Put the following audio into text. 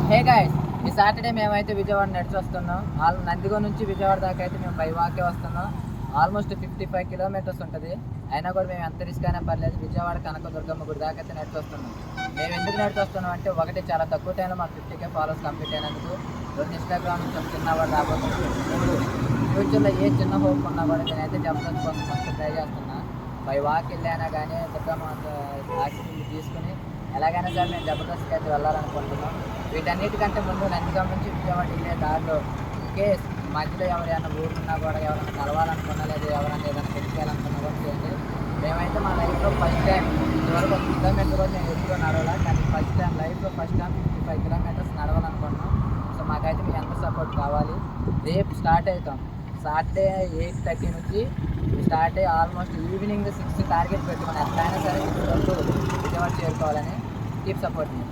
Hey guys, ఈ Saturday మేమైతే విజయవాడ నడిచి వస్తున్నాం. నందిగో నుంచి విజయవాడ దాకా అయితే మేము బై వాకే వస్తున్నాం. ఆల్మోస్ట్ 55 కిలోమీటర్స్ ఉంటుంది. అయినా కూడా మేము ఎంత రిస్క్ అయినా పర్లేదు విజయవాడ కనకదుర్గమ్మ గుడి దాకా అయితే నడిచి వస్తున్నాం. మేము ఎందుకు నడిచి వస్తున్నాం అంటే, ఒకటి చాలా తక్కువ టైంలో మాకు 50K ఫాలోవర్స్ కంప్లీట్ అయినందుకు, 2 ఇన్స్టాగ్రామ్ నుంచి చిన్నవాడు రాబోతుంది, 3 ఫ్యూచర్లో ఏ చిన్న హోప్ ఉన్నా కూడా నేనైతే జబర్దస్త్ కోసం ఫస్ట్ ట్రై చేస్తున్నా. బై వాక్ వెళ్ళైనా కానీ దుర్గమ్మ ఆశీస్సులు తీసుకుని ఎలాగైనా సరే మేము జబర్దస్త్కి అయితే వెళ్ళాలనుకుంటున్నాం. వీటన్నిటికంటే ముందు నందిగాం నుంచి విజయవాడ వెళ్ళే దారిలో కేస్ మధ్యలో ఎవరైనా ఊరుకున్నా కూడా, ఎవరైనా కలవాలనుకున్నా లేదా ఎవరైనా ఏదైనా పెట్టుకోవాలనుకున్నా కూడా చేయండి. మేమైతే మా లైఫ్లో ఫస్ట్ టైం ఇదివరకు 1 కిలోమీటర్ కూడా నేను ఎప్పుడు నడవాలి, కానీ ఫస్ట్ టైం 55 కిలోమీటర్స్ నడవాలనుకున్నాం. సో మాకైతే మీ అందరూ సపోర్ట్ కావాలి. రేపు స్టార్ట్ అవుతాం. సాటర్డే 8:30 నుంచి స్టార్ట్ అయ్యి ఆల్మోస్ట్ ఈవినింగ్ 6 టార్గెట్ పెట్టుకుని ఎట్లయినా సరే 6 వరకు విజయవాడ చేరుకోవాలని. కీప్ సపోర్ట్ మీ.